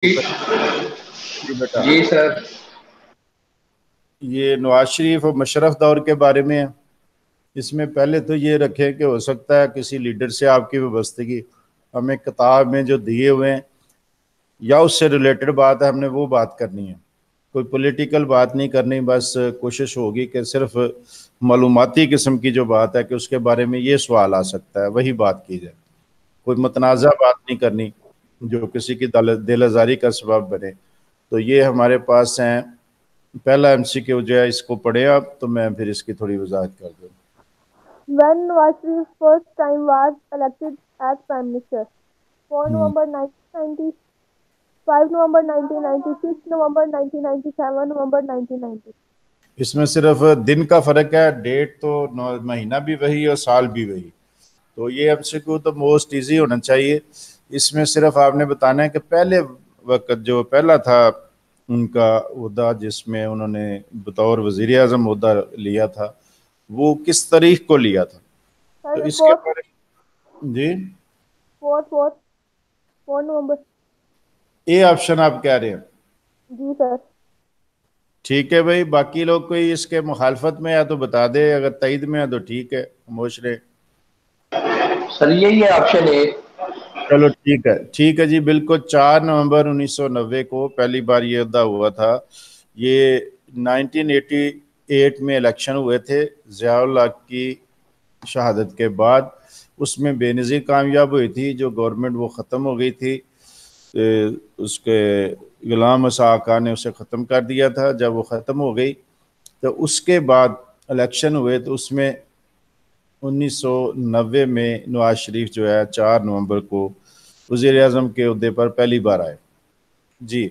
جی بیٹا جی سر. یہ نواز شریف اور مشرف دور کے بارے میں ہے. اس میں پہلے تو یہ رکھیں کہ ہو سکتا ہے کسی لیڈر سے آپ کی وابستگی ہمیں کتاب میں جو دیے ہوئے ہیں یا اس سے ریلیٹڈ بات ہے ہم نے وہ بات کرنی ہے. کوئی پولیٹیکل بات نہیں کرنی, بس کوشش ہوگی کہ صرف معلوماتی قسم کی جو بات ہے کہ اس کے بارے میں یہ سوال آ سکتا ہے وہی بات کی جائے. کوئی متنازع بات نہیں کرنی جو کسی کی دل آزاری کا سبب بنے. تو یہ ہمارے پاس ہیں. پہلا ایم سی کیو جو ہے اس کو پڑھیں آپ, تو میں پھر اس کی تھوڑی وضاحت کر دوں. When Nawaz Sharif first time was elected as Prime Minister, 4 November 1990, 5 November 1996, November 1997, November 1990. اس میں صرف دن کا فرق ہے, ڈیٹ تو مہینہ بھی وہی اور سال بھی وہی. تو یہ ایم سی کیو تو موسٹ ایزی ہونا چاہیے. اس میں صرف آپ نے بتانا ہے کہ پہلے وقت جو پہلا تھا ان کا عہدہ جس میں انہوں نے بطور وزیر اعظم عہدہ لیا تھا وہ کس تاریخ کو لیا تھا. تو اس کے بارے جی 4 November. اے آپشن آپ کہہ رہے ہیں. جی سر. ٹھیک ہے بھائی, باقی لوگ کوئی اس کے مخالفت میں ہے تو بتا دے, اگر تائید میں ہے تو ٹھیک ہے, خاموش رہے. سر یہی ہے آپشن اے. چلو ٹھیک ہے جی, بالکل 4 نومبر 1990 کو پہلی بار یہ عہدہ ہوا تھا. یہ 1988 میں الیکشن ہوئے تھے ضیاء الحق کی شہادت کے بعد. اس میں بے نظیر کامیاب ہوئی تھی, جو گورنمنٹ وہ ختم ہو گئی تھی. اس کے غلام اسحاق خان نے اسے ختم کر دیا تھا. جب وہ ختم ہو گئی تو اس کے بعد الیکشن ہوئے, تو اس میں 1990 میں نواز شریف جو ہے 4 نومبر کو وزیر اعظم کے عہدے پر پہلی بار آئے. جی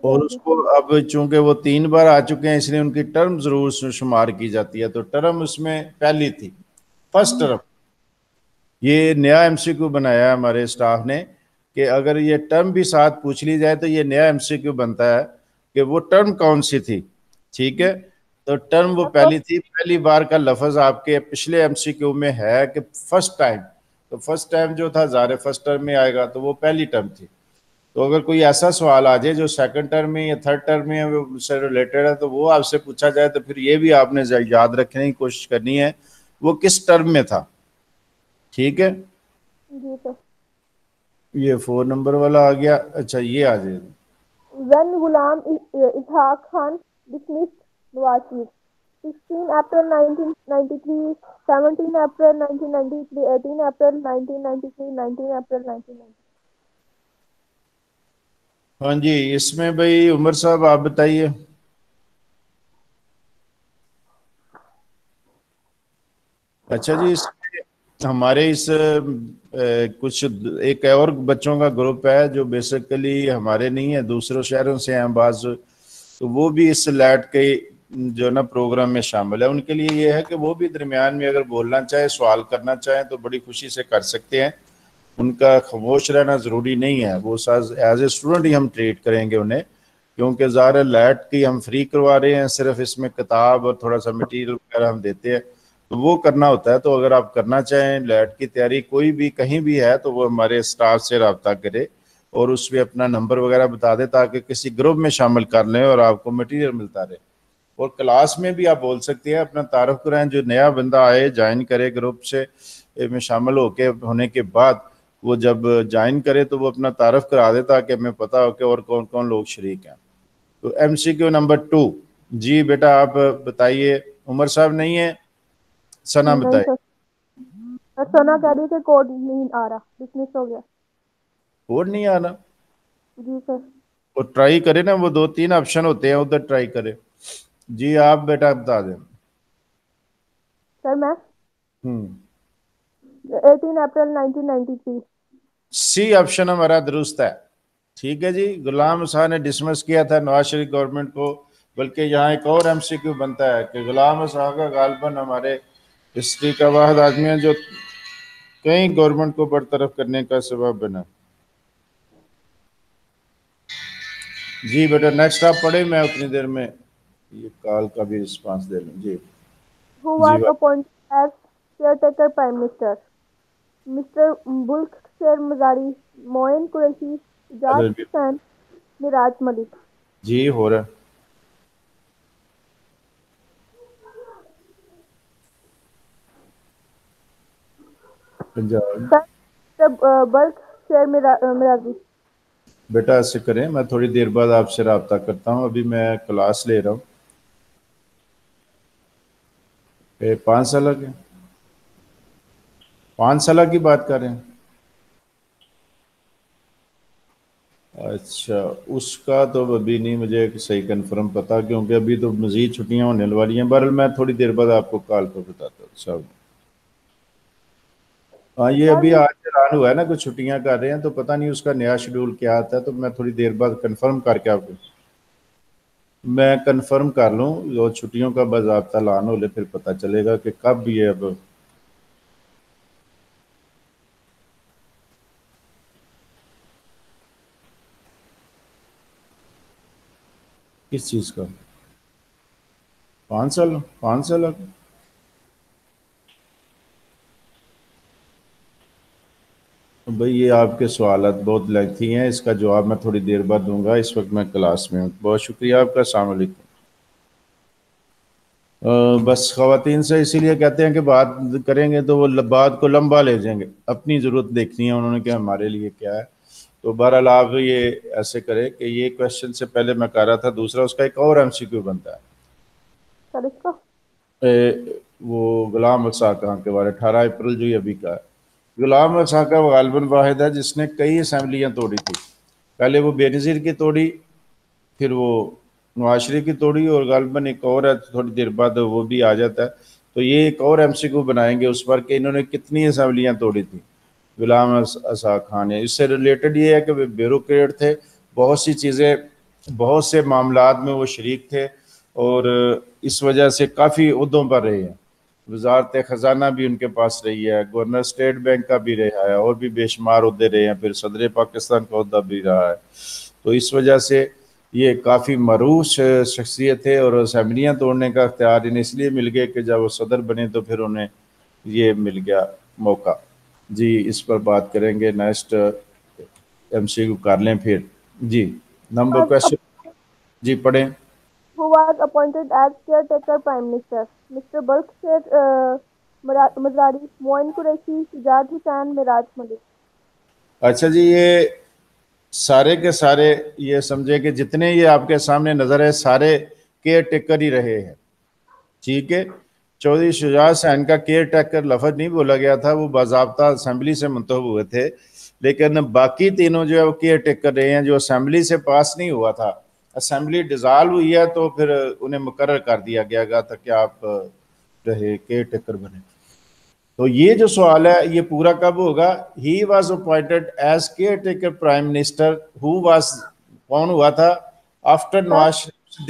اور اس کو اب چونکہ وہ 3 بار آ چکے ہیں اس لیے ان کی ٹرم ضرور شمار کی جاتی ہے. تو ٹرم اس میں پہلی تھی, فرسٹ ٹرم. یہ نیا ایم سی کیو بنایا ہے ہمارے اسٹاف نے کہ اگر یہ ٹرم بھی ساتھ پوچھ لی جائے تو یہ نیا ایم سی کیو بنتا ہے کہ وہ ٹرم کون سی تھی. ٹھیک ہے, تو ٹرم وہ پہلی تھی. پہلی بار کا لفظ آپ کے پچھلے ایم سی کیو میں ہے کہ فرسٹ ٹائم. تو فرسٹ ٹائم جو تھا ظاہر فرسٹ ٹرم میں آئے گا, تو وہ پہلی ٹرم تھی. تو اگر کوئی ایسا سوال آ جائے جو سیکنڈ ٹرم میں یا تھرڈ ٹرم میں سے ریلیٹڈ ہے تو وہ آپ سے پوچھا جائے تو پھر یہ بھی آپ نے یاد رکھنے کی کوشش کرنی ہے وہ کس ٹرم میں تھا. ٹھیک ہے, جی سر. یہ 4 نمبر والا آ گیا. اچھا یہ آ جائے. When Ghulam Ishaq Khan dismissed Nawaz Sharif, 16 April 1993, 17 April 1993, 18 April 1993, 19 April 1993. ہاں جی, اس میں بھائی عمر صاحب آپ بتائیے. اچھا جی, ہمارے اس کچھ ایک اور بچوں کا گروپ ہے جو بیسیکلی ہمارے نہیں ہے, دوسروں شہروں سے ہیں بعض, تو وہ بھی اس لیٹ کے جو نا پروگرام میں شامل ہے. ان کے لیے یہ ہے کہ وہ بھی درمیان میں اگر بولنا چاہے سوال کرنا چاہیں تو بڑی خوشی سے کر سکتے ہیں. ان کا خاموش رہنا ضروری نہیں ہے, وہ ایز اے اسٹوڈنٹ ہی ہم ٹریٹ کریں گے انہیں, کیونکہ ظاہر لیٹ کی ہم فری کروا رہے ہیں, صرف اس میں کتاب اور تھوڑا سا مٹیریل وغیرہ ہم دیتے ہیں تو وہ کرنا ہوتا ہے. تو اگر آپ کرنا چاہیں لیٹ کی تیاری کوئی بھی کہیں بھی ہے تو وہ ہمارے اسٹاف سے رابطہ کرے اور اس پہ اپنا نمبر وغیرہ بتا دے تاکہ کسی گروپ میں شامل کر لیں اور آپ کو مٹیریل ملتا رہے. اور کلاس میں بھی آپ بول سکتے ہیں, اپنا تعارف کرائیں. جو نیا بندہ آئے جوائن کرے گروپ سے میں شامل ہونے کے بعد وہ جب جوائن کرے تو وہ اپنا تعارف کرا دے تاکہ ہمیں پتا ہو کہ اور کون کون لوگ شریک ہیں. تو ایم سی کیو نمبر 2. جی بیٹا آپ بتائیے. عمر صاحب نہیں ہے, ثنا بتائے. ثنا کہہ رہی کہ کوڈ نہیں آ رہا, ڈسمس ہو گیا. کوڈ نہیں آنا؟ جی سر. وہ ٹرائی کرے نا, وہ 2-3 آپشن ہوتے ہیں ادھر ٹرائی کرے. جی آپ بیٹا بتا دیں. سر میں 18 اپریل 1993. سی آپشن ہمارا درست ہے. ٹھیک ہے جی, غلام صاحب نے ڈسمس کیا تھا نواز شریف گورنمنٹ کو. بلکہ یہاں ایک اور ایم سی کیو بنتا ہے کہ غلام صاحب کا غالباً ہمارے ہسٹری کا واحد آدمی ہے جو کئی گورنمنٹ کو برطرف کرنے کا سبب بنا. جی بیٹا نیکسٹ آپ پڑھیں, میں اتنی دیر میں یہ کال کا بھی رسپانس دے لوں. جی Who جی was appointed as caretaker prime minister. Mister Balakh Sher Mazari, معین قریشی، شجاعت حسین، مراج ملک۔ جی ہو رہا ہے۔ پنجاب مسٹر بلک شیر مرازی۔ بیٹا ایسے کریں، میں تھوڑی دیر بعد آپ سے رابطہ کرتا ہوں، ابھی میں کلاس لے رہا ہوں۔ 5 سالہ کے 5 سالہ کی بات کر رہے ہیں؟ اچھا، اس کا تو ابھی نہیں مجھے صحیح کنفرم پتا، کیونکہ ابھی تو مزید چھٹیاں ہونے والی ہیں۔ بہرحال میں تھوڑی دیر بعد آپ کو کال پہ بتاتا ہوں صاحب۔ ہاں یہ ابھی آج اعلان ہوا ہے نا، کچھ چھٹیاں کر رہے ہیں، تو پتہ نہیں اس کا نیا شیڈول کیا آتا ہے، تو میں تھوڑی دیر بعد کنفرم کر کے آپ کو میں کنفرم کر لوں، جو چھٹیوں کا باضابطہ اعلان ہو لے پھر پتہ چلے گا کہ کب یہ اب کس چیز کا 5 سال 5 سال بھئی یہ آپ کے سوالات بہت لینتھی ہیں، اس کا جواب میں تھوڑی دیر بعد دوں گا، اس وقت میں کلاس میں ہوں۔ بہت شکریہ آپ کا، السلام علیکم۔ بس خواتین سے اسی لیے کہتے ہیں کہ بات کریں گے تو وہ بات کو لمبا لے جائیں گے، اپنی ضرورت دیکھنی ہے انہوں نے کہ ہمارے لیے کیا ہے۔ تو بہرحال آپ یہ ایسے کریں کہ یہ کویشچن سے پہلے میں کر رہا تھا، دوسرا اس کا ایک اور ایم سی کیو بنتا ہے، وہ غلام الصاق خان کے بارے 18 اپریل جو یہ ابھی کا ہے۔ غلام الصاق وہ غالباً واحد ہے جس نے کئی اسمبلیاں توڑی تھی، پہلے وہ بے نظیر کی توڑی، پھر وہ نواز شریف کی توڑی، اور غالباً ایک اور ہے تھوڑی دیر بعد وہ بھی آ جاتا ہے۔ تو یہ ایک اور ایم سی کو بنائیں گے اس پر کہ انہوں نے کتنی اسمبلیاں توڑی تھیں غلام الصاق خان نے۔ اس سے ریلیٹڈ یہ ہے کہ وہ بیوروکریٹ تھے، بہت سی چیزیں بہت سے معاملات میں وہ شریک تھے، اور اس وجہ سے کافی عہدوں پر رہے ہیں۔ وزارت خزانہ بھی ان کے پاس رہی ہے، گورنر اسٹیٹ بینک کا بھی رہا ہے، اور بھی بے شمار عہدے رہے ہیں، پھر صدر پاکستان کا عہدہ بھی رہا ہے۔ تو اس وجہ سے یہ کافی معروف شخصیت ہے، اور اسمبلیاں توڑنے کا اختیار انہیں اس لیے مل گیا کہ جب وہ صدر بنے تو پھر انہیں یہ مل گیا موقع۔ جی اس پر بات کریں گے، نیکسٹ ایم سی کو کر لیں پھر۔ جی نمبر کویشچن جی پڑھیں۔ Who was appointed as caretaker prime minister? Mr. Bulk Sher Mazari, Moin Qureshi, Shujat Hussain, Miraj Malik۔ اچھا جی، یہ سارے کے سارے یہ سمجھے کہ جتنے یہ آپ کے سامنے نظر ہے سارے کیئر ٹیکر ہی رہے ہیں، ٹھیک ہے۔ چودھری شجاعت حسین کا کیئر ٹیکر لفظ نہیں بولا گیا تھا، وہ باضابطہ اسمبلی سے منتخب ہوئے تھے، لیکن باقی تینوں جو ہے وہ کیئر ٹیکر رہے ہیں، جو اسمبلی سے پاس نہیں ہوا تھا۔ اسمبلی ڈیزالو ہوئی ہے تو پھر انہیں مقرر کر دیا گیا گا تاکہ آپ رہے کیئر ٹیکر بنے۔ تو یہ جو سوال ہے یہ پورا کب ہوگا؟ He was appointed as care taker prime minister, who was کون ہوا تھا؟ آفٹر نواز شریف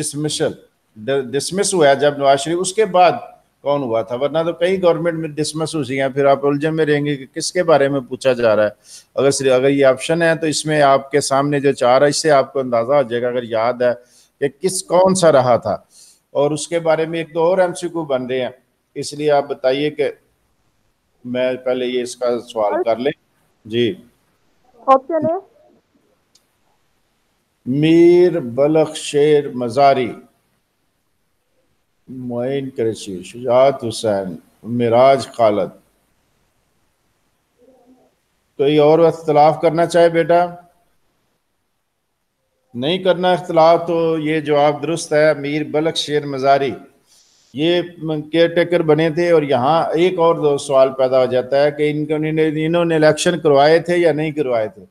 ڈسمس ہوا ہے جب نواز شریف، اس کے بعد کون ہوا تھا؟ ورنہ تو کئی گورنمنٹ میں ڈسمس ہو ہیں، پھر آپ الجھن میں رہیں گے کہ کس کے بارے میں پوچھا جا رہا ہے۔ اگر یہ آپشن ہے تو اس میں آپ کے سامنے جو 4 ہے اس سے آپ کو اندازہ ہو جائے گا اگر یاد ہے کہ کون سا رہا تھا، اور اس کے بارے میں ایک دو اور ایم سی کو بن رہے ہیں، اس لیے آپ بتائیے کہ میں پہلے یہ اس کا سوال کر لیں۔ جی آپشن ہے میر بلخ شیر مزاری، معین قریشی، شجاعت حسین، معراج خالد۔ کوئی اور اختلاف کرنا چاہے بیٹا؟ نہیں کرنا اختلاف تو یہ جواب درست ہے، میر بلخ شیر مزاری یہ کیئر ٹیکر بنے تھے۔ اور یہاں ایک اور سوال پیدا ہو جاتا ہے کہ انہوں نے الیکشن کروائے تھے یا نہیں کروائے تھے؟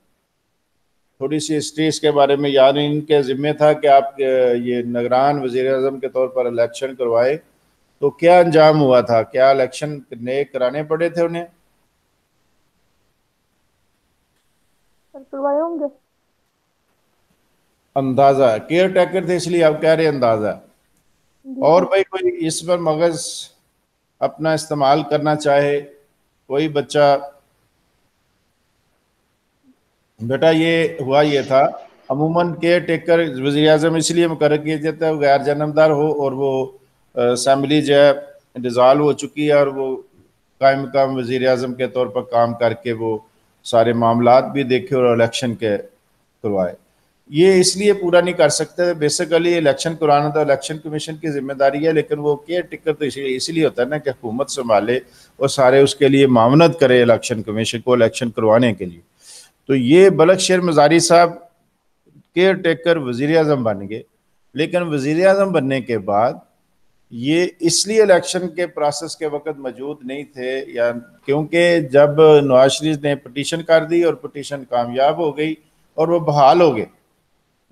تھوڑی سی ہسٹری اس کے بارے میں یاد، ان کے ذمہ تھا کہ آپ یہ نگران وزیر اعظم کے طور پر الیکشن کروائے، تو کیا انجام ہوا تھا؟ کیا الیکشن نئے کرانے پڑے تھے انہیں؟ کروائے ہوں گے، اندازہ ہے کیئر ٹیکر تھے اس لیے آپ کہہ رہے اندازہ ہے۔ اور بھائی کوئی اس پر مغز اپنا استعمال کرنا چاہے، کوئی بچہ؟ بیٹا یہ ہوا یہ تھا، عموماً کیئر ٹیکر وزیر اعظم اس لیے مقرر کیا جاتا ہے وہ غیر جانبدار ہو، اور وہ اسمبلی جو ہے ڈیزالو ہو چکی ہے، اور وہ قائم مقام وزیر اعظم کے طور پر کام کر کے وہ سارے معاملات بھی دیکھے اور الیکشن کے کروائے. یہ اس لیے پورا نہیں کر سکتے, بیسیکلی الیکشن کرانا تو الیکشن کمیشن کی ذمہ داری ہے, لیکن وہ کیئر ٹیکر تو اس لیے ہوتا ہے نا کہ حکومت سنبھالے اور سارے اس کے لیے معاونت کرے الیکشن کمیشن کو الیکشن کروانے کے لیے. تو یہ بلخ شیر مزاری صاحب کیئر ٹیکر وزیر اعظم بن گئے, لیکن وزیر اعظم بننے کے بعد یہ اس لیے الیکشن کے پروسیس کے وقت موجود نہیں تھے, یا کیونکہ جب نواز شریف نے پٹیشن کر دی اور پٹیشن کامیاب ہو گئی اور وہ بحال ہو گئے,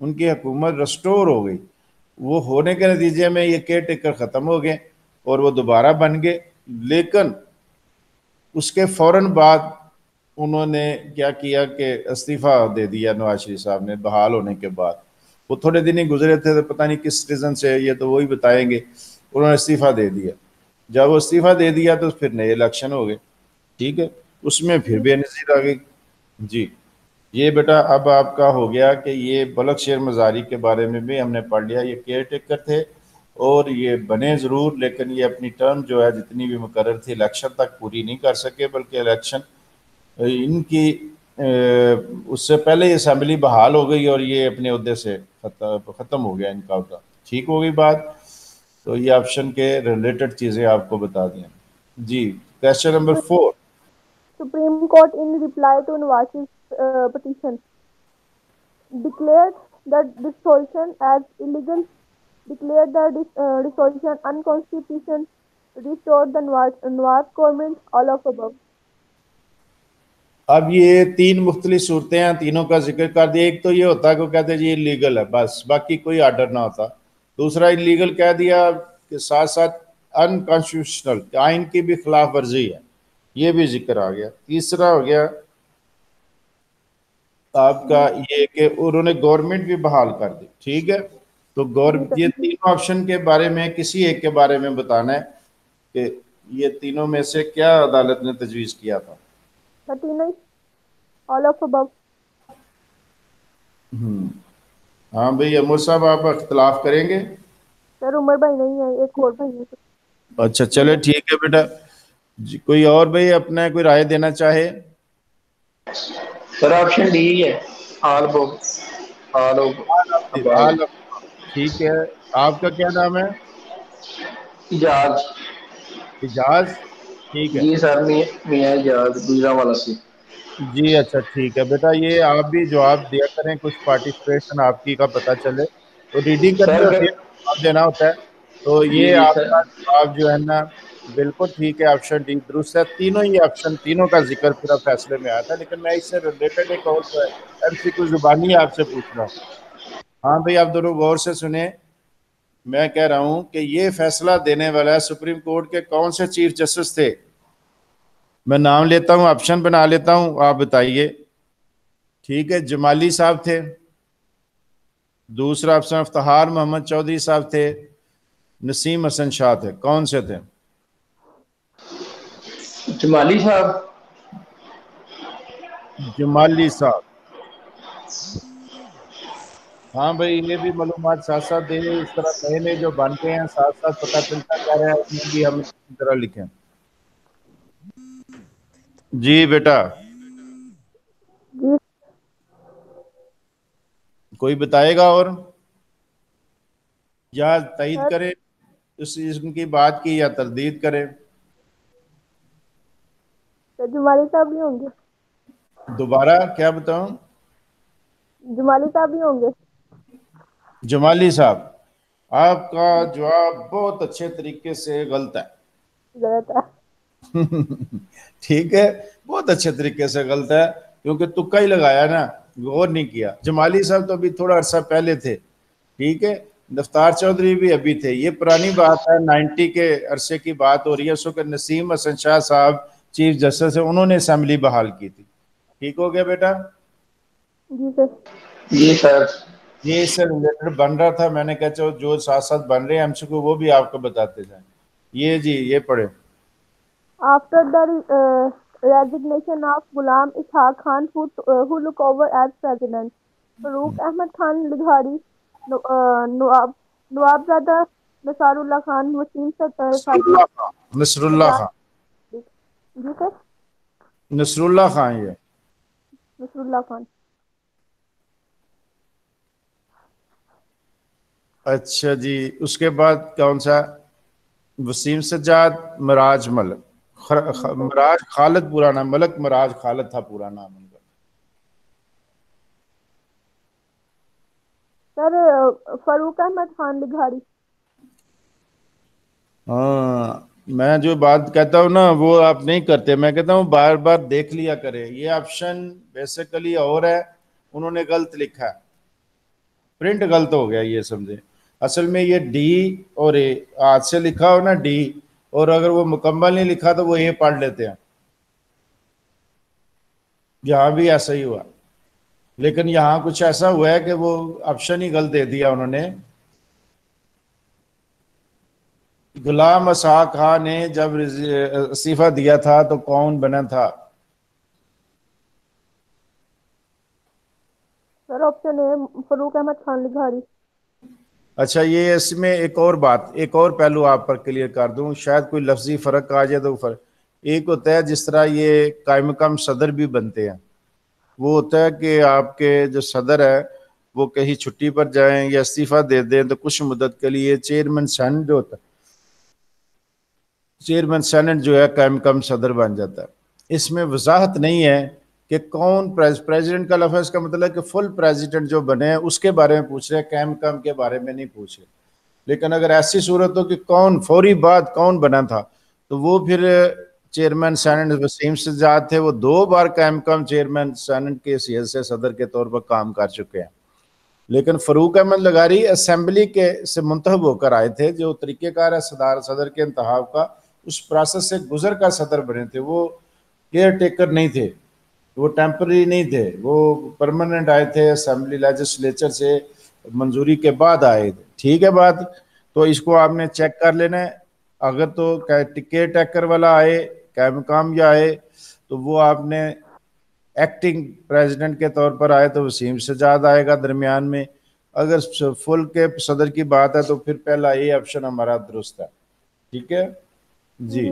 ان کی حکومت ریسٹور ہو گئی, وہ ہونے کے نتیجے میں یہ کیئر ٹیکر ختم ہو گئے اور وہ دوبارہ بن گئے. لیکن اس کے فوراً بعد انہوں نے کیا کیا کہ استعفیٰ دے دیا نواز شریف صاحب نے بحال ہونے کے بعد. وہ تھوڑے دن ہی گزرے تھے تو پتہ نہیں کس ریزن سے, یہ تو وہی بتائیں گے. انہوں نے استعفیٰ دے دیا. جب وہ استعفیٰ دے دیا تو پھر نئے الیکشن ہو گئے. ٹھیک ہے, اس میں پھر بے نظیر آ گئی. جی یہ بیٹا اب آپ کا ہو گیا کہ یہ بلخ شیر مزاری کے بارے میں بھی ہم نے پڑھ لیا. یہ کیئر ٹیکر تھے اور یہ بنے ضرور, لیکن یہ اپنی ٹرم جو ہے جتنی بھی مقرر تھی الیکشن تک پوری نہیں کر سکے, بلکہ الیکشن ان کی اس سے پہلے یہ اسمبلی بحال ہو گئی اور یہ اپنے عہدے سے ختم ہو گیا ان کا عہدہ. ٹھیک ہو گئی بات. تو یہ آپشن کے ریلیٹڈ چیزیں آپ کو بتا دیں. جی question number 4. Supreme Court in reply to Nawaz's petition declared the dissolution as illegal, declared the dissolution unconstitutional, restored the Nawaz government, all of above. اب یہ 3 مختلف صورتیں ہیں, تینوں کا ذکر کر دیا. ایک تو یہ ہوتا ہے کہ وہ کہتے ہیں جی لیگل ہے, بس باقی کوئی آرڈر نہ ہوتا. دوسرا انلیگل کہہ دیا کہ ساتھ ساتھ انکانسٹیٹیوشنل, آئین کی بھی خلاف ورزی ہے, یہ بھی ذکر آ گیا. تیسرا ہو گیا آپ کا یہ کہ انہوں نے گورنمنٹ بھی بحال کر دی. ٹھیک ہے, تو یہ تینوں آپشن کے بارے میں کسی ایک کے بارے میں بتانا ہے کہ یہ تینوں میں سے کیا عدالت نے تجویز کیا تھا. all of above. ہاں بھئی عمر صاحب آپ اختلاف کریں گے؟ سر عمر بھائی نہیں ہے, ایک اور بھائی ہے. اچھا چلے ٹھیک ہے بیٹا. جی کوئی اور بھئی اپنا کوئی رائے دینا چاہے؟ سر آپشن ڈی ہے, آل اباؤ. ٹھیک ہے, آپ کا کیا نام ہے؟ اجاز. اجاز. ٹھیک ہے جی سر, میاں اجاز گجرا والا سے. جی اچھا ٹھیک ہے بیٹا, یہ آپ بھی جواب دیا کریں, کچھ پارٹیسپیشن آپ کی کا پتہ چلے. تو ریڈنگ کرنی سر ہوتی ہے, جواب دینا ہوتا ہے. تو جی یہ جی آپ سر. کا جواب جو ہے نا بالکل ٹھیک ہے, آپشن ڈی درست ہے. تینوں ہی آپشن, تینوں کا ذکر پورا فیصلے میں آیا تھا, لیکن میں اس سے ریلیٹڈ ایک اور MCQ زبانی آپ سے پوچھ رہا ہوں. ہاں بھئی آپ دونوں غور سے سنیں. میں کہہ رہا ہوں کہ یہ فیصلہ دینے والا ہے سپریم کورٹ کے کون سے چیف جسٹس تھے. میں نام لیتا ہوں, آپشن بنا لیتا ہوں, آپ بتائیے. ٹھیک ہے, جمالی صاحب تھے. دوسرا آپشن افتخار محمد چودھری صاحب تھے. نسیم حسن شاہ تھے. کون سے تھے؟ جمالی صاحب. جمالی صاحب. ہاں بھائی یہ بھی معلومات ساتھ ساتھ دیں, اس طرح نئے نئے جو بنتے ہیں ساتھ ساتھ پتہ چلتا جا رہا ہے, اس میں بھی ہم اسی طرح لکھیں. جی بیٹا کوئی بتائے گا اور یا تائید کرے ان کی بات کی یا تردید کرے؟ جمالی صاحب بھی ہوں گے. دوبارہ کیا بتاؤں؟ جمالی صاحب بھی ہوں گے. جمالی صاحب, آپ کا جواب بہت اچھے طریقے سے غلط ہے. غلط ہے. ٹھیک ہے, بہت اچھے طریقے سے غلط ہے, کیونکہ تکا ہی لگایا نا, غور نہیں کیا. جمالی صاحب تو ابھی تھوڑا عرصہ پہلے تھے. ٹھیک ہے, دفتار چودھری بھی ابھی تھے. یہ پرانی بات ہے, 90 کے عرصے کی بات ہو رہی ہے. اس وقت نسیم حسن شاہ صاحب چیف جسٹس ہیں, انہوں نے اسمبلی بحال کی تھی. ٹھیک ہو گیا بیٹا؟ جی سر. جی سر. یہ اس سے ریلیٹڈ بن رہا تھا, میں نے کہا چلو جو ساتھ ساتھ بن رہے ہیں ہم سے کو وہ بھی آپ کو بتاتے جائیں. یہ جی یہ پڑھے. After the resignation of Ghulam Ishaq Khan, who took over as president, Farooq Ahmad Khan Lighari, Nawabzada Nasrullah Khan, Wasim نصر اللہ خان. جی سر. نصر اللہ خان. یہ نصر اللہ خان. اچھا جی. اس کے بعد کون سا؟ وسیم سجاد، مراج ملک. مراج خالد پورا نام، ملک مراج خالد تھا پورا نام ان کا. سر فاروق احمد خان لگھاری. ہاں، میں جو بات کہتا ہوں نا وہ آپ نہیں کرتے. میں کہتا ہوں بار بار دیکھ لیا کرے. یہ آپشن بیسیکلی اور ہے، انہوں نے غلط لکھا ہے، پرنٹ غلط ہو گیا یہ سمجھے. اصل میں یہ ڈی اور اے ہاتھ سے لکھا ہو نا ڈی، اور اگر وہ مکمل نہیں لکھا تو وہ اے پڑھ لیتے ہیں. یہاں بھی ایسا ہی ہوا، لیکن یہاں کچھ ایسا ہوا ہے کہ وہ آپشن ہی غلط دے دیا انہوں نے. غلام اسحاق خان نے جب استعفیٰ دیا تھا تو کون بنا تھا؟ سر آپشن اے فاروق احمد خان لگھاری. اچھا، یہ اس میں ایک اور بات، ایک اور پہلو آپ پر کلیئر کر دوں، شاید کوئی لفظی فرق آ جائے تو فرق. ایک ہوتا ہے جس طرح یہ قائم مقام صدر بھی بنتے ہیں، وہ ہوتا ہے کہ آپ کے جو صدر ہے وہ کہیں چھٹی پر جائیں یا استعفیٰ دے دیں تو کچھ مدت کے لیے چیئرمین سینٹ جو ہوتا ہے، چیئرمین سینٹ جو ہے قائم مقام صدر بن جاتا ہے. اس میں وضاحت نہیں ہے کہ کون پریزیڈنٹ کا لفظ کا مطلب ہے کہ فل پریزیڈنٹ جو بنے اس کے بارے میں پوچھ رہے ہیں، قائم مقام کے بارے میں نہیں پوچھ رہے. لیکن اگر ایسی صورت ہو کہ کون فوری بعد کون بنا تھا تو وہ پھر چیئرمین سینٹ وسیم سجاد تھے، وہ 2 بار قائم مقام چیئرمین سینٹ کے حیثیت سے صدر کے طور پر کام کر چکے ہیں. لیکن فاروق احمد لغاری اسمبلی کے سے منتخب ہو کر آئے تھے. جو طریقہ کار ہے صدر کے انتخاب کا، اس پروسیس سے گزر کر صدر بنے تھے. وہ کیئر ٹیکر نہیں تھے، وہ ٹیمپرری نہیں تھے، وہ پرماننٹ آئے تھے، اسمبلی لیجسلیچر سے منظوری کے بعد آئے تھے. ٹھیک ہے بات؟ تو اس کو آپ نے چیک کر لینا ہے. اگر تو کیئر ٹیکر والا آئے، قائم مقام یا آئے، تو وہ آپ نے ایکٹنگ پریزیڈنٹ کے طور پر آئے تو وسیم سجاد آئے گا درمیان میں. اگر فل کے صدر کی بات ہے تو پھر پہلا یہ آپشن ہمارا درست ہے. ٹھیک ہے جی.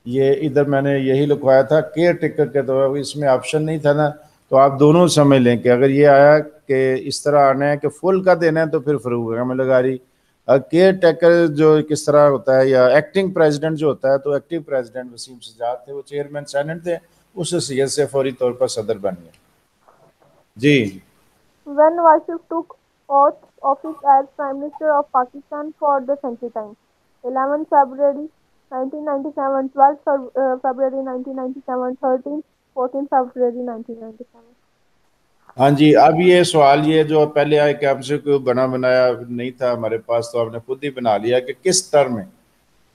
یہ ادھر میں نے یہی لکھوایا تھا کیئر ٹیکر کے طور پر، اس میں آپشن نہیں تھا نا، تو آپ دونوں سمجھ لیں کہ اگر یہ آیا کہ اس طرح آنا ہے کہ فل کا دینا ہے تو پھر فاروق احمد لغاری. کیئر ٹیکر جو کس طرح ہوتا ہے یا ایکٹنگ پریزیڈنٹ جو ہوتا ہے تو ایکٹنگ پریزیڈنٹ وسیم سجاد تھے، وہ چیئرمین سینٹ تھے، اس حیثیت سے فوری طور پر صدر بن گئے. جی. When Nawaz took oath office as Prime Minister of Pakistan for the second time, 11 February 1997, 12 February 1997, 13, 14 February 1997. ہاں جی. اب یہ سوال یہ جو پہلے آئے کہ آپ سے کوئی بنا بنایا نہیں تھا ہمارے پاس، تو آپ نے خود ہی بنا لیا کہ کس ٹرم میں،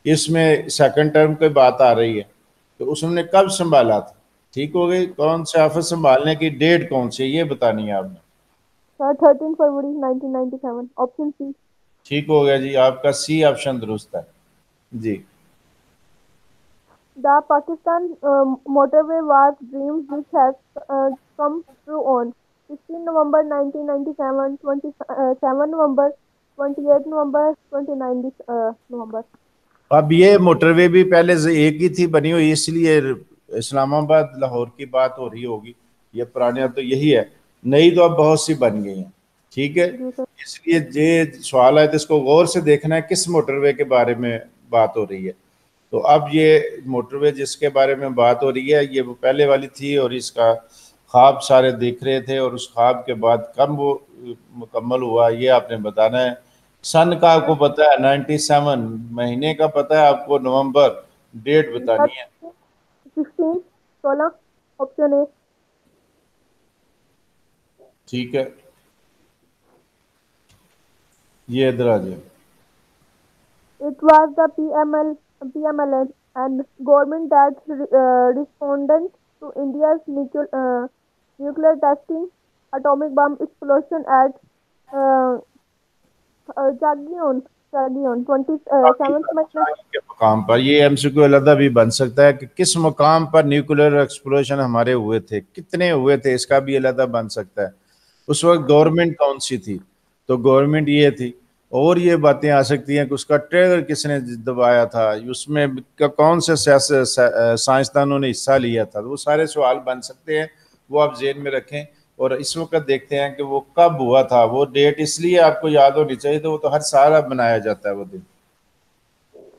اس میں سیکنڈ ٹرم کی بات آ رہی ہے تو اس نے کب سنبھالا تھا. ٹھیک ہو گئی. کون سے آفس سنبھالنے کی ڈیٹ کون سی یہ بتانی ہے آپ نے. Sir, 13 February 1997. Option C. ٹھیک ہو گیا جی، آپ کا سی آپشن درست ہے. جی. The Pakistan motorway was dream which has come true on 16 November 1997, 27 November, 28 November, 29 November. اب یہ موٹر وے بھی پہلے سے ایک ہی تھی بنی ہوئی، اس لیے اسلام آباد لاہور کی بات ہو رہی ہوگی. یہ پرانے تو یہی ہے، نئی تو اب بہت سی بن گئی ہیں. ٹھیک ہے. اس لیے یہ سوال ہے تو اس کو غور سے دیکھنا ہے کس موٹر وے کے بارے میں بات ہو رہی ہے. تو اب یہ موٹر وے جس کے بارے میں بات ہو رہی ہے یہ وہ پہلے والی تھی، اور اس کا خواب سارے دیکھ رہے تھے، اور اس خواب کے بعد کب وہ مکمل ہوا یہ آپ نے بتانا ہے. سن کا آپ کو پتا ہے 97، مہینے کا پتا ہے آپ کو نومبر، ڈیٹ بتانی ہے. 16 16 option A. ٹھیک ہے. یہ ادھر آ جائے. It was the PMLN and government that responded to India's nuclear testing, atomic bomb explosion at Chagaon 27th کے مقام پر. یہ ایم سی کیو علیحدہ بھی بن سکتا ہے کہ کس مقام پر نیوکلیر ایکسپلوژن ہمارے ہوئے تھے، کتنے ہوئے تھے، اس کا بھی علیحدہ بن سکتا ہے. اس وقت گورنمنٹ کون سی تھی، تو گورنمنٹ یہ تھی. اور یہ باتیں آ سکتی ہیں کہ اس کا ٹریگر کس نے دبایا تھا, اس میں کون سے سائنسدانوں نے حصہ لیا تھا, وہ سارے سوال بن سکتے ہیں, وہ آپ ذہن میں رکھیں. اور اس وقت دیکھتے ہیں کہ وہ کب ہوا تھا, وہ ڈیٹ اس لیے آپ کو یاد ہونی چاہیے, تو وہ تو ہر سال اب بنایا جاتا ہے وہ دن.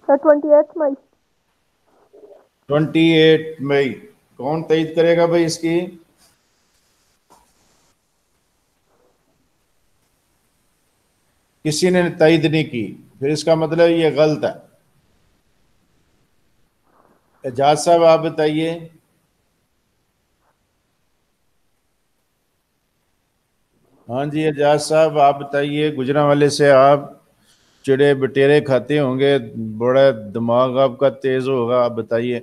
Sir, 28th May. 28 مئی. کون تائید کرے گا بھائی اس کی؟ کسی نے تائید نہیں کی, پھر اس کا مطلب یہ غلط ہے. اعجاز صاحب آپ بتائیے. ہاں جی اعجاز صاحب آپ بتائیے. گجرانوالے سے آپ چڑے بٹیرے کھاتے ہوں گے, بڑا دماغ آپ کا تیز ہوگا, آپ بتائیے.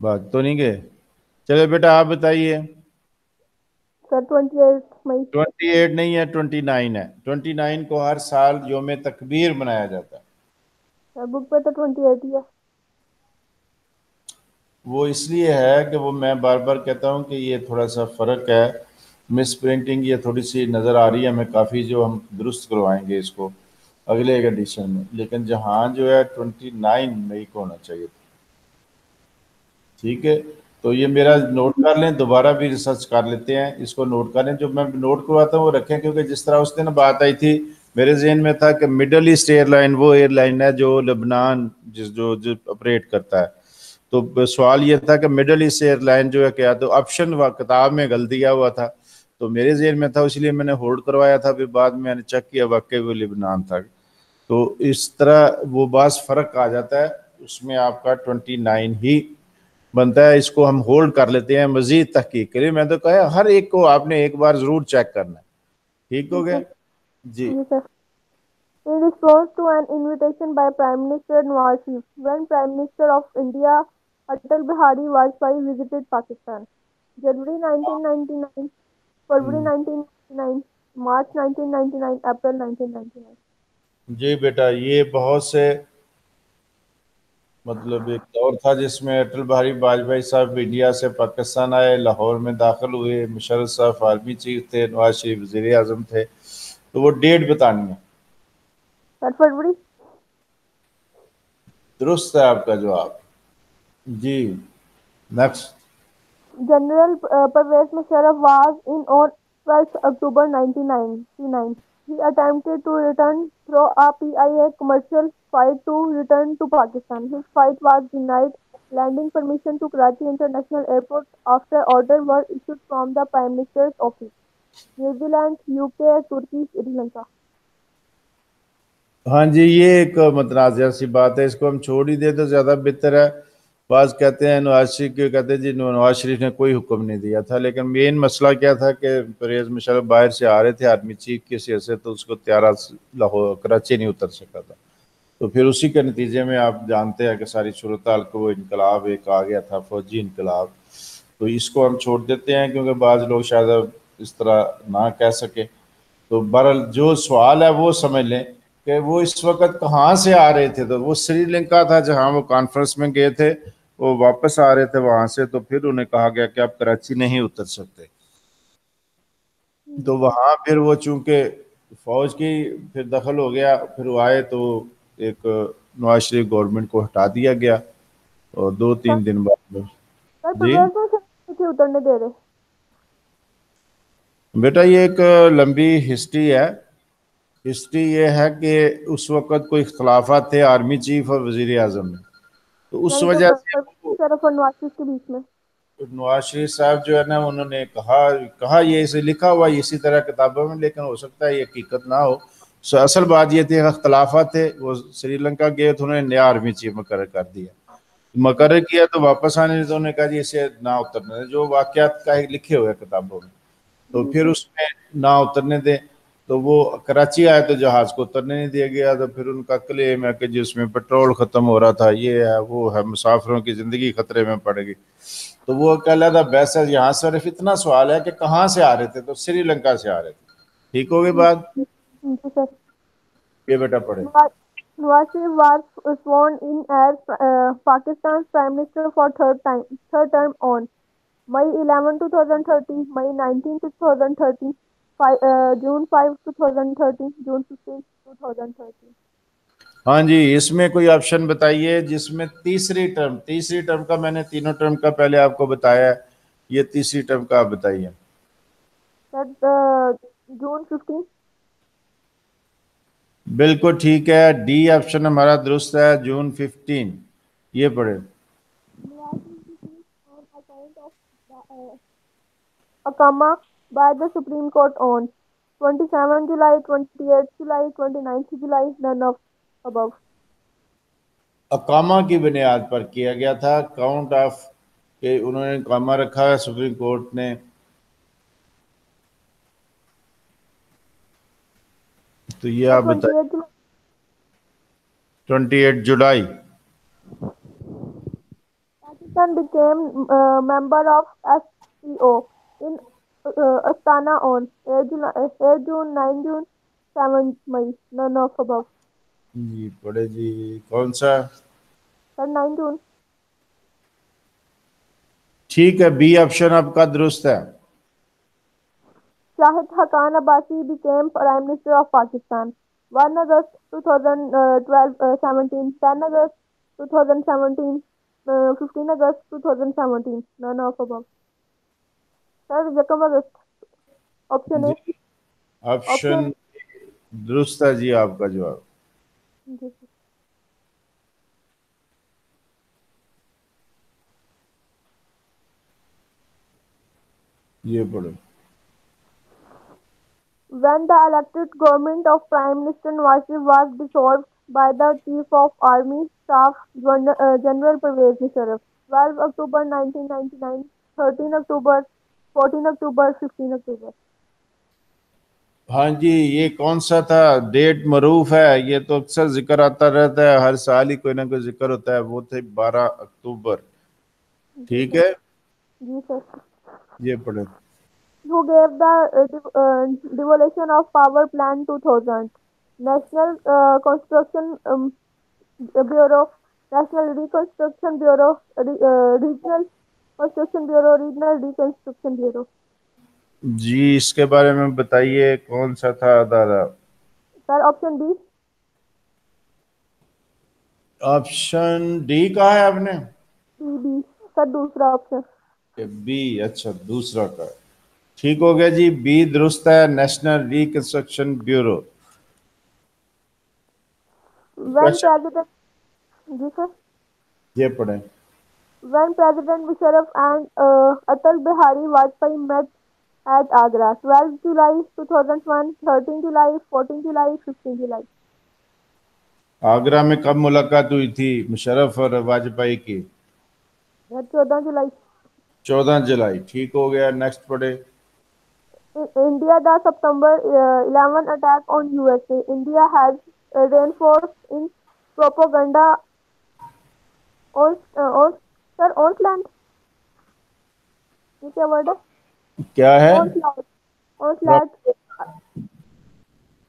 بات تو نہیں گئے. چلے بیٹا آپ بتائیے. Sir, 28th May. 28 نہیں ہے, 29 ہے. 29 کو ہر سال یوم تکبیر منایا جاتا ہے. Sir, book پہ تو 28 ہی ہے. وہ اس لیے ہے کہ وہ میں بار بار کہتا ہوں کہ یہ تھوڑا سا فرق ہے, مس پرنٹنگ یہ تھوڑی سی نظر آ رہی ہے ہمیں کافی, جو ہم درست کروائیں گے اس کو اگلے ایک ایڈیشن میں. لیکن جہاں جو ہے 29 مئی کو ہونا چاہیے تھا. ٹھیک ہے, تو یہ میرا نوٹ کر لیں, دوبارہ بھی ریسرچ کر لیتے ہیں, اس کو نوٹ کر لیں. جو میں نوٹ کرواتا ہوں وہ رکھیں, کیونکہ جس طرح اس دن بات آئی تھی میرے ذہن میں تھا کہ مڈل ایسٹ ایئر لائن وہ ایئر لائن ہے جو لبنان جو آپریٹ کرتا ہے. تو سوال یہ تھا کہ مڈل ایسٹ ایئر لائن جو ہے کیا, تو آپشن کتاب میں غلط دیا ہوا تھا, تو میرے ذہن میں تھا, اس لیے میں نے ہولڈ کروایا تھا. پھر بعد میں نے چیک کیا, واقعی وہ لبنان تھا. تو اس طرح وہ بعض فرق آ جاتا ہے, اس میں آپ کا 29 ہی بنتا ہے. اس کو ہم ہولڈ کر لیتے ہیں مزید تحقیق کے لیے. میں تو کہا ہر ایک کو آپ نے ایک بار ضرور چیک کرنا ہے. ٹھیک ہو گیا جی. Yes, sir. In response to an invitation by Prime Minister Nawaz Sharif, when Prime Minister of India Atal Bihari Vajpayee visited Pakistan, January 1999, February 1999, March 1999, April 1999. جی بیٹا, یہ بہت سے مطلب ایک دور تھا جس میں اٹل بہاری واجپئی صاحب انڈیا سے پاکستان آئے, لاہور میں داخل ہوئے. مشرف صاحب آرمی چیف تھے, نواز شریف وزیر اعظم تھے. تو وہ ڈیٹ بتانی ہے. Sir, February. درست ہے آپ کا جواب. جی next. General Pervez Musharraf was in on 12th October 1999. He attempted to return through a PIA commercial flight to return to Pakistan. His flight was denied landing permission to Karachi International Airport after orders were issued from the Prime Minister's office. New Zealand, UK, Turkey, Sri Lanka. ہاں جی, یہ ایک متنازعہ سی بات ہے, اس کو ہم چھوڑ ہی دیں تو زیادہ بہتر ہے. بعض کہتے ہیں نواز شریف کے, کہتے ہیں جی نواز شریف نے کوئی حکم نہیں دیا تھا. لیکن مین مسئلہ کیا تھا کہ پرویز مشرف باہر سے آ رہے تھے آرمی چیف کی حیثیت سے, تو اس کو طیارہ لاہور کراچی نہیں اتر سکا تھا. تو پھر اسی کے نتیجے میں آپ جانتے ہیں کہ ساری صورتحال کو وہ انقلاب ایک آ گیا تھا, فوجی انقلاب. تو اس کو ہم چھوڑ دیتے ہیں کیونکہ بعض لوگ شاید اس طرح نہ کہہ سکے. تو بہرحال جو سوال ہے وہ سمجھ لیں کہ وہ اس وقت کہاں سے آ رہے تھے. تو وہ سری لنکا تھا جہاں وہ کانفرنس میں گئے تھے, وہ واپس آ رہے تھے وہاں سے. تو پھر انہیں کہا گیا کہ آپ کراچی نہیں اتر سکتے. تو وہاں پھر وہ چونکہ فوج کی پھر دخل ہو گیا, پھر وہ آئے تو ایک نواز شریف گورنمنٹ کو ہٹا دیا گیا, اور 2-3 دن بعد. Sir, جی Pervez Musharraf نہیں اترنے دے رہے. بیٹا یہ ایک لمبی ہسٹری ہے. ہسٹری یہ ہے کہ اس وقت کوئی اختلافات تھے آرمی چیف اور وزیر اعظم میں, تو اس نہیں تو وجہ سے Pervez Musharraf اور نواز شریف کے بیچ میں. نواز شریف صاحب جو ہے نا, انہوں نے کہا یہ اسے لکھا ہوا اسی طرح کتابوں میں, لیکن ہو سکتا ہے یہ حقیقت نہ ہو. اصل بات یہ تھی اختلافات تھے. وہ سری لنکا گئے تو انہوں نے نیا آرمی چیف مقرر کر دیا. مقرر کیا تو واپس آنے تو انہوں نے کہا جی اسے نہ اترنے دیں, جو واقعات کا لکھے ہوئے کتابوں میں. تو پھر اس میں نہ اترنے دیں, تو وہ کراچی آئے تو جہاز کو اترنے نہیں دیا گیا. تو پھر ان کا کلیم ہے کہ جس میں پیٹرول ختم ہو رہا تھا, یہ ہے وہ ہے, مسافروں کی زندگی خطرے میں پڑ گئی. تو وہ کہہ رہا تھا بحث ہے. یہاں صرف اتنا سوال ہے کہ کہاں سے آ رہے تھے, تو سری لنکا سے آ رہے تھے. ٹھیک ہو گئی بات. جی سر. یہ بیٹا پڑھے. Nawaz Sharif was sworn in as Pakistan's Prime Minister for third term on May 11, 2013, May 19, 2013, June 5, 2013, June 15, 2013. ہاں جی، اس میں کوئی آپشن بتائیے جس میں تیسری ٹرم کا، میں نے تینوں ٹرم کا پہلے آپ کو بتایا ہے، یہ تیسری ٹرم کا آپ بتائیے. That June 15. بالکل ٹھیک ہے، ڈی آپشن ہمارا درست ہے، جون 15. یہ پڑھے. On account of Akama by the Supreme Court on 27 July, 28 July, 29 July, none of above. اقامہ کی بنیاد پر کیا گیا تھا، کاؤنٹ آف کہ انہوں نے اقامہ رکھا ہے سپریم کورٹ نے. تو یہ آپ بتائیں. 28 جولائی. Pakistan became member of SCO in Astana on 8 June, 9 June, 7 May, none of above. جی پڑھے جی، کون سا؟ Sir, 9 June. ٹھیک ہے، بی آپشن آپ کا درست ہے. Shahid Haqqan Abbasi became Prime Minister of Pakistan 1 August 2017, 10 August 2017, 15 August 2017, none of above. Sir, 1 August. Option A. جی آپشن درست ہے جی آپ کا جواب. جی. یہ پڑھو. When the elected government of Prime Minister Nawaz Sharif was dissolved by the Chief of Army Staff General Pervez Musharraf, 12 October 1999, 13 October, 14 October, 15 October. ہاں جی، یہ کون سا تھا؟ ڈیٹ معروف ہے، یہ تو اکثر ذکر آتا رہتا ہے، ہر سال ہی کوئی نہ کوئی ذکر ہوتا ہے. وہ تھے 12 اکتوبر. ٹھیک ہے، جی سر. یہ پڑھیں. Who gave the devolution of power plan 2000? National Construction Bureau, National Reconstruction Bureau, Regional Construction Bureau, Regional Reconstruction Bureau. جی اس کے بارے میں بتائیے، کون سا تھا ادارہ؟ سر آپشن ڈی. آپشن ڈی کہا ہے آپ نے؟ بی سر دوسرا آپشن. بی، اچھا دوسرا کا. ٹھیک ہو گیا جی، بی درست ہے، national reconstruction bureau. When President. جی سر. یہ پڑھیں. When President Musharraf and Atal Bihari Vajpayee met at Agra, 12 July 2001, 13 July, 14 July, 15 July. Agra میں کب ملاقات ہوئی تھی مشرف اور واجپئی کی؟ 14 جولائی. 14 جولائی. ٹھیک ہو گیا، نیکسٹ پڑھے. India the September 11 attack on USA. India has reinforced in propaganda on sir onslaught. یہ کیا ورڈ ہے؟ کیا ہے؟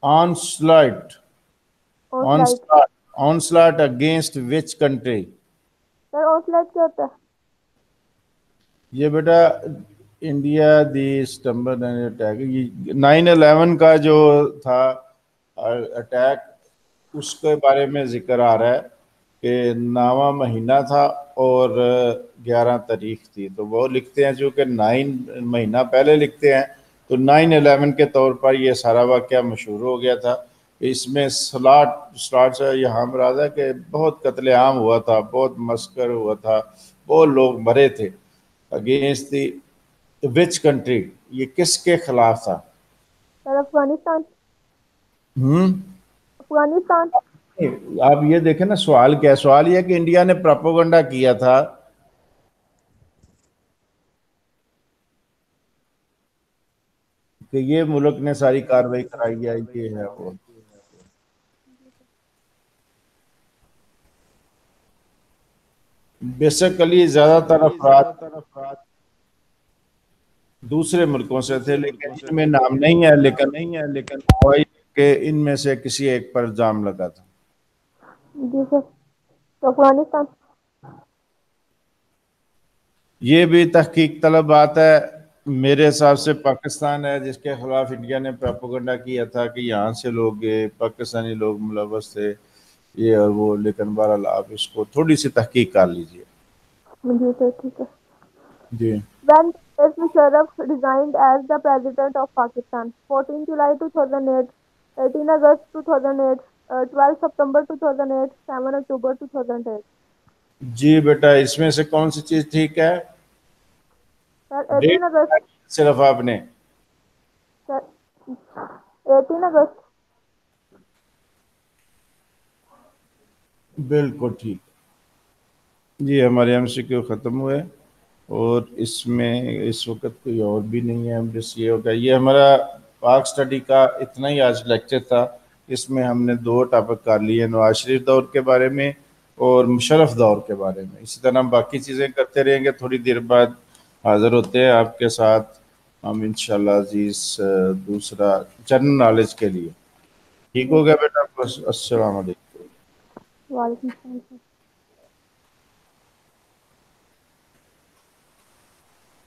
onslaught. Onslaught against which country? Sir onslaught کیا ہوتا ہے؟ یہ بیٹا انڈیا دی ستمبر 9/11 کا جو تھا اٹیک، اس کے بارے میں ذکر آ رہا ہے کہ 9واں مہینہ تھا اور 11 تاریخ تھی. تو وہ لکھتے ہیں چونکہ 9 مہینہ پہلے لکھتے ہیں، تو 9/11 کے طور پر یہ سارا واقعہ مشہور ہو گیا تھا. اس میں سلاٹ سے یہاں مراد ہے کہ بہت قتل عام ہوا تھا، بہت مسکر ہوا تھا، بہت لوگ مرے تھے. Against the which country? یہ کس کے خلاف تھا؟ سر افغانستان. افغانستان. آپ یہ دیکھیں نا سوال کیا ہے. سوال یہ ہے کہ انڈیا نے پروپیگنڈا کیا تھا کہ یہ ملک نے ساری کاروائی کرائی ہے، یہ ہے وہ. بیسیکلی زیادہ تر افراد دوسرے ملکوں سے تھے، لیکن ان میں نام نہیں ہے، لیکن کہ ان میں سے کسی ایک پر الزام لگا تھا. جی سر. افغانستان. یہ بھی تحقیق طلب بات ہے. میرے حساب سے پاکستان ہے جس کے خلاف انڈیا نے پروپیگنڈا کیا تھا کہ یہاں سے لوگ پاکستانی لوگ ملوث تھے یہ اور وہ، لیکن بہرحال آپ اس کو تھوڑی سی تحقیق کر لیجئے. جی سر ٹھیک ہے. جی When Pervez Musharraf resigned as the President of Pakistan, 14 July 2008, 18 August 2008, 12 September 2008, 7 October 2008. جی بیٹا اس میں سے کون سی چیز ٹھیک ہے؟ Sir, ڈیٹ 18 August, صرف آپ نے sir, 18 August. بالکل ٹھیک. جی ہمارے ایم سی کیو ختم ہوئے اور اس میں اس وقت کوئی اور بھی نہیں ہے. بس یہ ہوگا یہ ہمارا پاک سٹڈی کا اتنا ہی آج لیکچر تھا. اس میں ہم نے 2 ٹاپک کر لیے، نواز شریف دور کے بارے میں اور مشرف دور کے بارے میں. اسی طرح ہم باقی چیزیں کرتے رہیں گے. تھوڑی دیر بعد حاضر ہوتے ہیں آپ کے ساتھ ہم انشاءاللہ عزیز دوسرا جنرل نالج کے لیے. ٹھیک ہو گیا بیٹا؟ السلام علیکم. وعلیکم السلام.